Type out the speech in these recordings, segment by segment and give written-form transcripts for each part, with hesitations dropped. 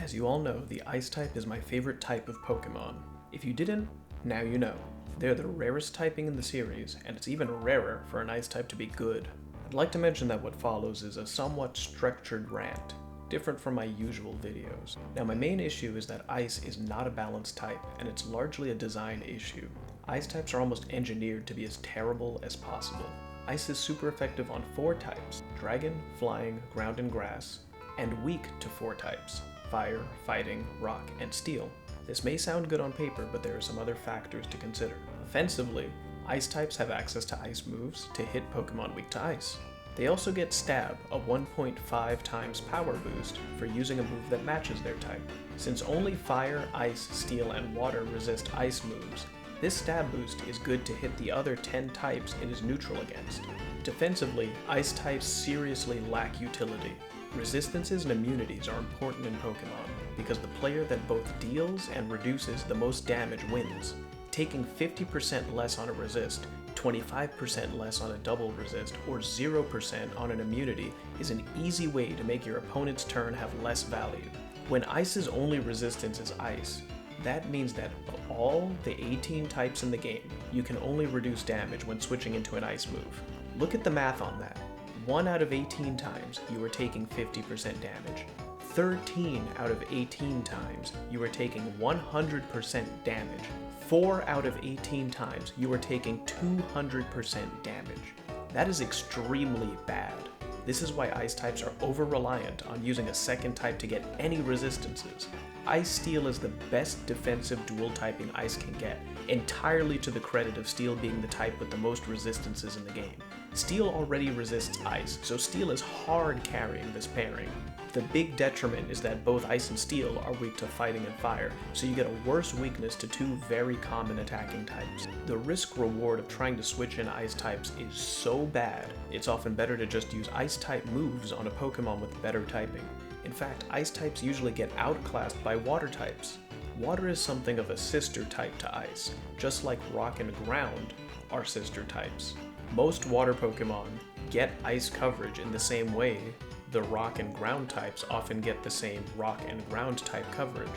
As you all know, the Ice type is my favorite type of Pokemon. If you didn't, now you know. They're the rarest typing in the series, and it's even rarer for an Ice type to be good. I'd like to mention that what follows is a somewhat structured rant, different from my usual videos. Now my main issue is that Ice is not a balanced type, and it's largely a design issue. Ice types are almost engineered to be as terrible as possible. Ice is super effective on 4 types, Dragon, Flying, Ground and Grass, and weak to 4 types, Fire, Fighting, Rock, and Steel. This may sound good on paper, but there are some other factors to consider. Offensively, Ice types have access to Ice moves to hit Pokemon weak to Ice. They also get Stab, a 1.5 times power boost for using a move that matches their type. Since only Fire, Ice, Steel, and Water resist Ice moves, this Stab boost is good to hit the other 10 types it is neutral against. Defensively, Ice types seriously lack utility. Resistances and immunities are important in Pokemon, because the player that both deals and reduces the most damage wins. Taking 50% less on a resist, 25% less on a double resist, or 0% on an immunity is an easy way to make your opponent's turn have less value. When Ice's only resistance is Ice, that means that of all the 18 types in the game, you can only reduce damage when switching into an Ice move. Look at the math on that. 1 out of 18 times, you are taking 50% damage. 13 out of 18 times, you are taking 100% damage. 4 out of 18 times, you are taking 200% damage. That is extremely bad. This is why Ice types are over-reliant on using a second type to get any resistances. Ice Steel is the best defensive dual typing Ice can get, entirely to the credit of Steel being the type with the most resistances in the game. Steel already resists Ice, so Steel is hard carrying this pairing. The big detriment is that both Ice and Steel are weak to Fighting and Fire, so you get a worse weakness to 2 very common attacking types. The risk-reward of trying to switch in Ice types is so bad, it's often better to just use Ice type moves on a Pokemon with better typing. In fact, Ice types usually get outclassed by Water types. Water is something of a sister type to Ice, just like Rock and Ground are sister types. Most Water Pokemon get Ice coverage in the same way the Rock and Ground types often get the same Rock and Ground type coverage.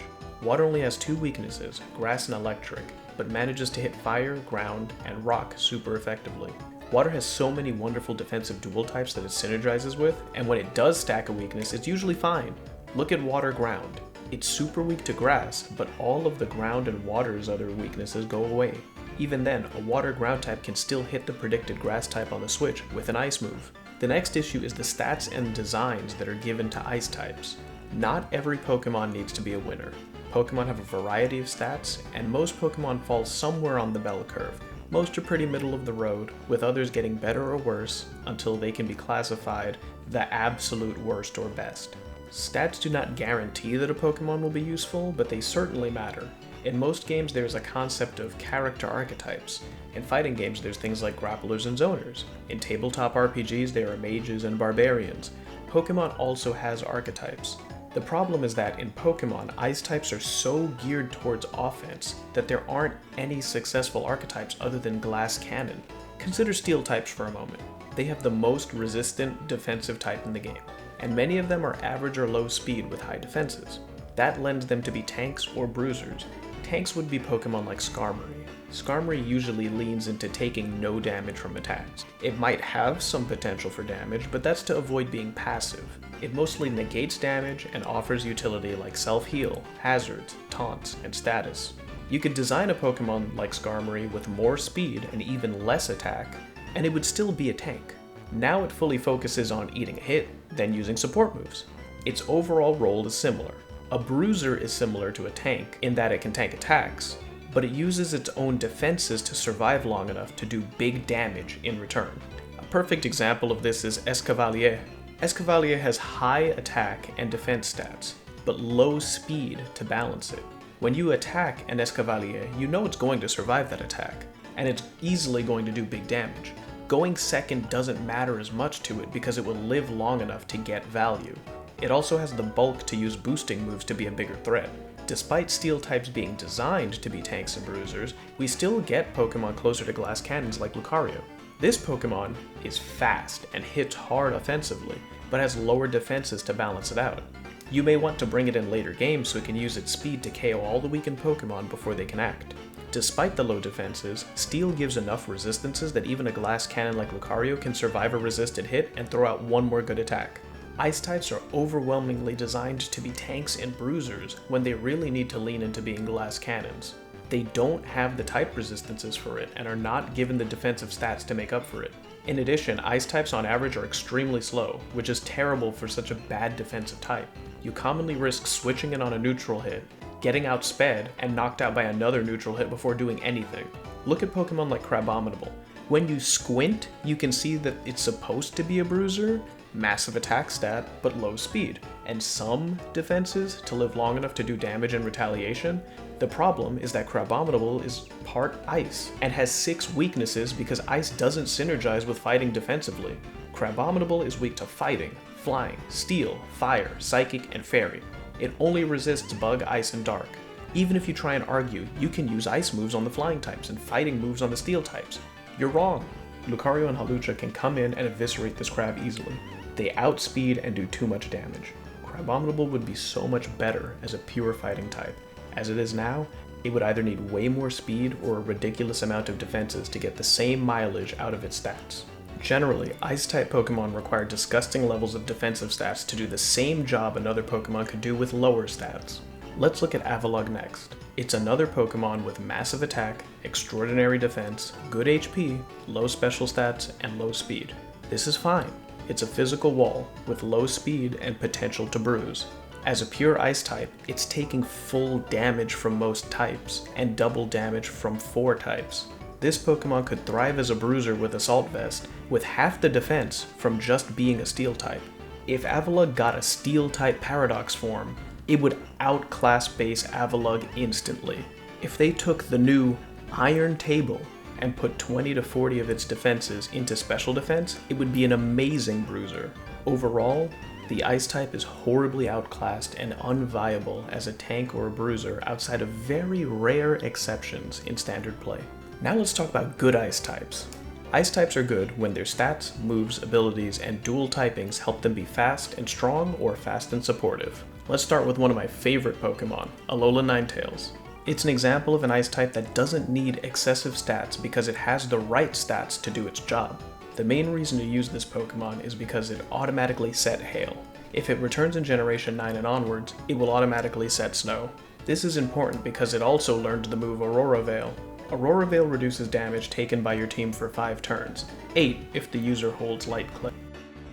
Water only has 2 weaknesses, Grass and Electric, but manages to hit Fire, Ground, and Rock super effectively. Water has so many wonderful defensive dual types that it synergizes with, and when it does stack a weakness, it's usually fine. Look at Water Ground. It's super weak to Grass, but all of the Ground and Water's other weaknesses go away. Even then, a Water Ground type can still hit the predicted Grass type on the switch with an Ice move. The next issue is the stats and designs that are given to Ice types. Not every Pokemon needs to be a winner. Pokemon have a variety of stats, and most Pokemon fall somewhere on the bell curve. Most are pretty middle of the road, with others getting better or worse until they can be classified the absolute worst or best. Stats do not guarantee that a Pokemon will be useful, but they certainly matter. In most games there's a concept of character archetypes. In fighting games there's things like grapplers and zoners. In tabletop RPGs there are mages and barbarians. Pokemon also has archetypes. The problem is that in Pokemon, Ice types are so geared towards offense that there aren't any successful archetypes other than Glass Cannon. Consider Steel types for a moment. They have the most resistant defensive type in the game, and many of them are average or low speed with high defenses. That lends them to be tanks or bruisers. Tanks would be Pokemon like Skarmory. Skarmory usually leans into taking no damage from attacks. It might have some potential for damage, but that's to avoid being passive. It mostly negates damage and offers utility like self-heal, hazards, taunts, and status. You could design a Pokemon like Skarmory with more speed and even less attack, and it would still be a tank. Now it fully focuses on eating a hit, then using support moves. Its overall role is similar. A Bruiser is similar to a tank in that it can tank attacks, but it uses its own defenses to survive long enough to do big damage in return. A perfect example of this is Escavalier. Escavalier has high attack and defense stats, but low speed to balance it. When you attack an Escavalier, you know it's going to survive that attack, and it's easily going to do big damage. Going second doesn't matter as much to it because it will live long enough to get value. It also has the bulk to use boosting moves to be a bigger threat. Despite Steel types being designed to be tanks and bruisers, we still get Pokemon closer to Glass Cannons like Lucario. This Pokemon is fast and hits hard offensively, but has lower defenses to balance it out. You may want to bring it in later games so it can use its speed to KO all the weakened Pokemon before they can act. Despite the low defenses, Steel gives enough resistances that even a glass cannon like Lucario can survive a resisted hit and throw out one more good attack. Ice types are overwhelmingly designed to be tanks and bruisers when they really need to lean into being glass cannons. They don't have the type resistances for it and are not given the defensive stats to make up for it. In addition, ice types on average are extremely slow, which is terrible for such a bad defensive type. You commonly risk switching it on a neutral hit, getting outsped, and knocked out by another neutral hit before doing anything. Look at Pokemon like Crabominable. When you squint, you can see that it's supposed to be a bruiser, massive attack stat, but low speed, and some defenses to live long enough to do damage in retaliation. The problem is that Crabominable is part ice, and has 6 weaknesses because ice doesn't synergize with fighting defensively. Crabominable is weak to fighting, flying, steel, fire, psychic, and fairy. It only resists bug, ice, and dark. Even if you try and argue, you can use ice moves on the flying types and fighting moves on the steel types. You're wrong. Lucario and Hawlucha can come in and eviscerate this crab easily. They outspeed and do too much damage. Crabominable would be so much better as a pure fighting type. As it is now, it would either need way more speed or a ridiculous amount of defenses to get the same mileage out of its stats. Generally, Ice-type Pokemon require disgusting levels of defensive stats to do the same job another Pokemon could do with lower stats. Let's look at Avalugg next. It's another Pokemon with massive attack, extraordinary defense, good HP, low special stats, and low speed. This is fine. It's a physical wall with low speed and potential to bruise. As a pure ice type, it's taking full damage from most types, and double damage from 4 types. This Pokemon could thrive as a bruiser with Assault Vest, with half the defense from just being a steel type. If Avalugg got a steel type Paradox form, it would outclass base Avalugg instantly. If they took the new Iron Table and put 20 to 40 of its defenses into special defense, it would be an amazing bruiser. Overall, the ice type is horribly outclassed and unviable as a tank or a bruiser outside of very rare exceptions in standard play. Now let's talk about good ice types. Ice types are good when their stats, moves, abilities, and dual typings help them be fast and strong or fast and supportive. Let's start with one of my favorite Pokemon, Alolan Ninetales. It's an example of an ice type that doesn't need excessive stats because it has the right stats to do its job. The main reason to use this Pokemon is because it automatically set Hail. If it returns in Generation 9 and onwards, it will automatically set Snow. This is important because it also learned the move Aurora Veil. Aurora Veil reduces damage taken by your team for 5 turns, 8 if the user holds Light Clay.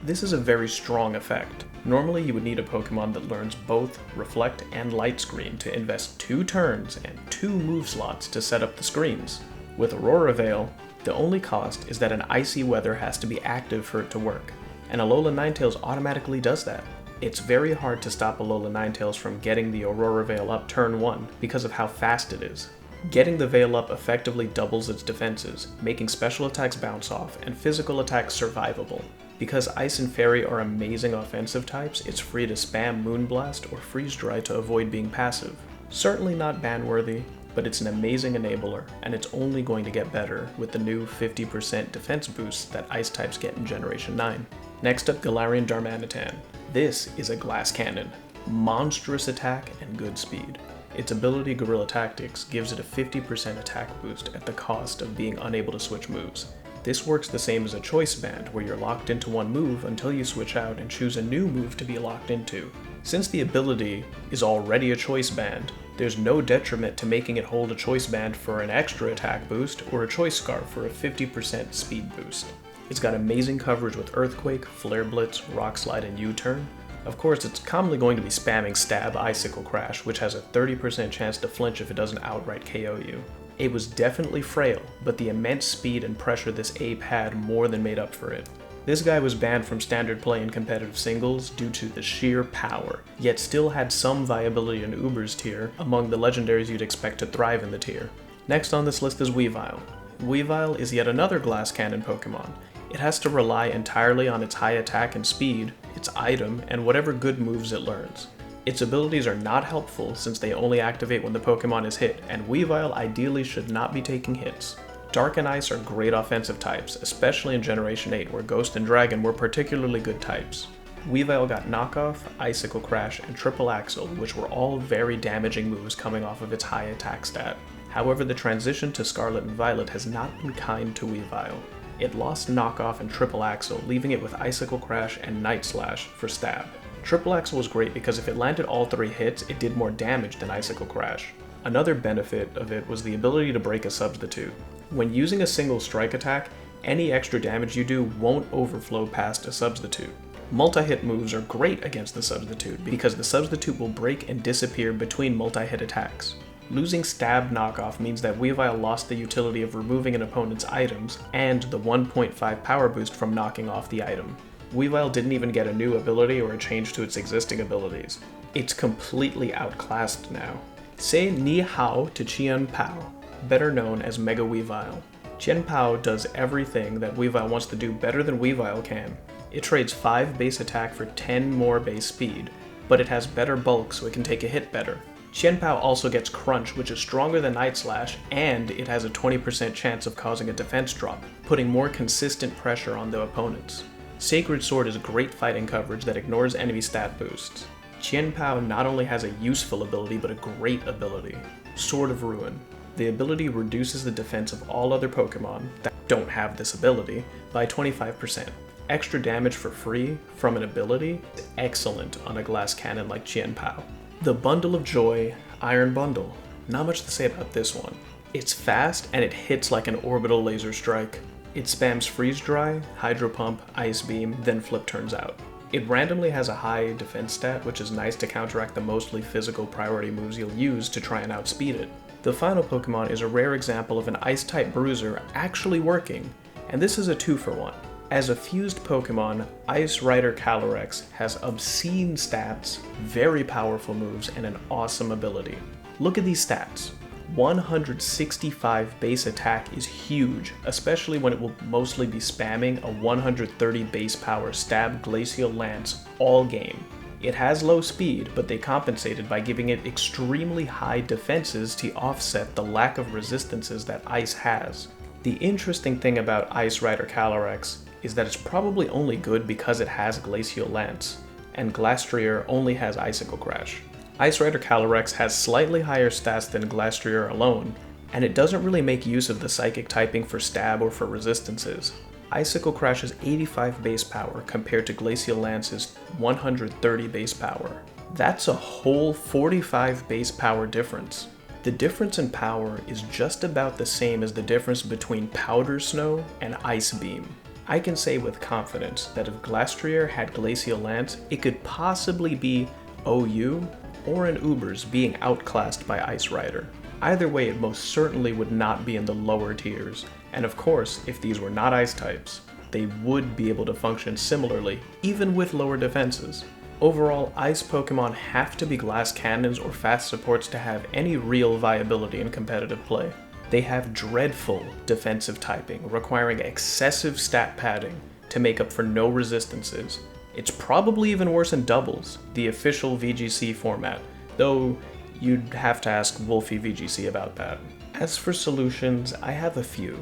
This is a very strong effect. Normally you would need a Pokemon that learns both Reflect and Light Screen to invest 2 turns and 2 move slots to set up the screens. With Aurora Veil, the only cost is that an icy weather has to be active for it to work, and Alolan Ninetales automatically does that. It's very hard to stop Alolan Ninetales from getting the Aurora Veil up turn 1 because of how fast it is. Getting the Veil up effectively doubles its defenses, making special attacks bounce off and physical attacks survivable. Because Ice and Fairy are amazing offensive types, it's free to spam Moonblast or Freeze Dry to avoid being passive. Certainly not ban-worthy, but it's an amazing enabler, and it's only going to get better with the new 50% defense boosts that ice types get in Generation 9. Next up, Galarian Darmanitan. This is a glass cannon. Monstrous attack and good speed. Its ability Guerrilla Tactics gives it a 50% attack boost at the cost of being unable to switch moves. This works the same as a choice band, where you're locked into one move until you switch out and choose a new move to be locked into. Since the ability is already a choice band, there's no detriment to making it hold a choice band for an extra attack boost or a choice scarf for a 50% speed boost. It's got amazing coverage with Earthquake, Flare Blitz, Rock Slide, and U-Turn. Of course, it's commonly going to be spamming Stab, Icicle Crash, which has a 30% chance to flinch if it doesn't outright KO you. It was definitely frail, but the immense speed and pressure this ape had more than made up for it. This guy was banned from standard play in competitive singles due to the sheer power, yet still had some viability in Uber's tier, among the legendaries you'd expect to thrive in the tier. Next on this list is Weavile. Weavile is yet another glass cannon Pokemon. It has to rely entirely on its high attack and speed, its item, and whatever good moves it learns. Its abilities are not helpful since they only activate when the Pokemon is hit, and Weavile ideally should not be taking hits. Dark and Ice are great offensive types, especially in Generation 8 where Ghost and Dragon were particularly good types. Weavile got Knockoff, Icicle Crash, and Triple Axle, which were all very damaging moves coming off of its high attack stat. However, the transition to Scarlet and Violet has not been kind to Weavile. It lost Knockoff and Triple Axle, leaving it with Icicle Crash and Night Slash for stab. Triple Axle was great because if it landed all 3 hits, it did more damage than Icicle Crash. Another benefit of it was the ability to break a substitute. When using a single strike attack, any extra damage you do won't overflow past a substitute. Multi-hit moves are great against the substitute because the substitute will break and disappear between multi-hit attacks. Losing Stab Knockoff means that Weavile lost the utility of removing an opponent's items and the 1.5 power boost from knocking off the item. Weavile didn't even get a new ability or a change to its existing abilities. It's completely outclassed now. Say Ni Hao to Chien-Pao, better known as Mega Weavile. Chien-Pao does everything that Weavile wants to do better than Weavile can. It trades 5 base attack for 10 more base speed, but it has better bulk so it can take a hit better. Chien-Pao also gets Crunch, which is stronger than Night Slash, and it has a 20% chance of causing a defense drop, putting more consistent pressure on the opponents. Sacred Sword is great fighting coverage that ignores enemy stat boosts. Chien-Pao not only has a useful ability, but a great ability, Sword of Ruin. The ability reduces the defense of all other Pokémon that don't have this ability by 25%. Extra damage for free from an ability is excellent on a glass cannon like Chien-Pao. The Bundle of Joy, Iron Bundle. Not much to say about this one. It's fast and it hits like an orbital laser strike. It spams Freeze Dry, Hydro Pump, Ice Beam, then Flip Turns Out. It randomly has a high defense stat, which is nice to counteract the mostly physical priority moves you'll use to try and outspeed it. The final Pokemon is a rare example of an Ice-type Bruiser actually working, and this is a 2-for-1. As a fused Pokemon, Ice Rider Calyrex has obscene stats, very powerful moves, and an awesome ability. Look at these stats. 165 base attack is huge, especially when it will mostly be spamming a 130 base power Stab Glacial Lance all game. It has low speed, but they compensated by giving it extremely high defenses to offset the lack of resistances that Ice has. The interesting thing about Ice Rider Calyrex is that it's probably only good because it has Glacial Lance, and Glastrier only has Icicle Crash. Ice Rider Calyrex has slightly higher stats than Glastrier alone, and it doesn't really make use of the Psychic typing for stab or for resistances. Icicle Crash is 85 base power compared to Glacial Lance's 130 base power. That's a whole 45 base power difference. The difference in power is just about the same as the difference between Powder Snow and Ice Beam. I can say with confidence that if Glastrier had Glacial Lance, it could possibly be OU or an Ubers being outclassed by Ice Rider. Either way, it most certainly would not be in the lower tiers, and of course, if these were not Ice types, they would be able to function similarly, even with lower defenses. Overall, Ice Pokemon have to be glass cannons or fast supports to have any real viability in competitive play. They have dreadful defensive typing, requiring excessive stat padding to make up for no resistances. It's probably even worse in doubles, the official VGC format, though you'd have to ask Wolfie VGC about that. As for solutions, I have a few.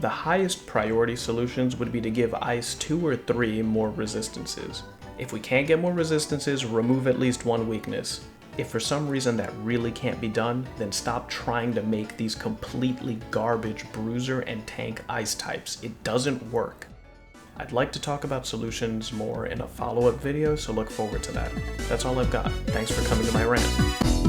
The highest priority solutions would be to give Ice 2 or 3 more resistances. If we can't get more resistances, remove at least one weakness. If for some reason that really can't be done, then stop trying to make these completely garbage Bruiser and Tank Ice types. It doesn't work. I'd like to talk about solutions more in a follow-up video, so look forward to that. That's all I've got. Thanks for coming to my rant.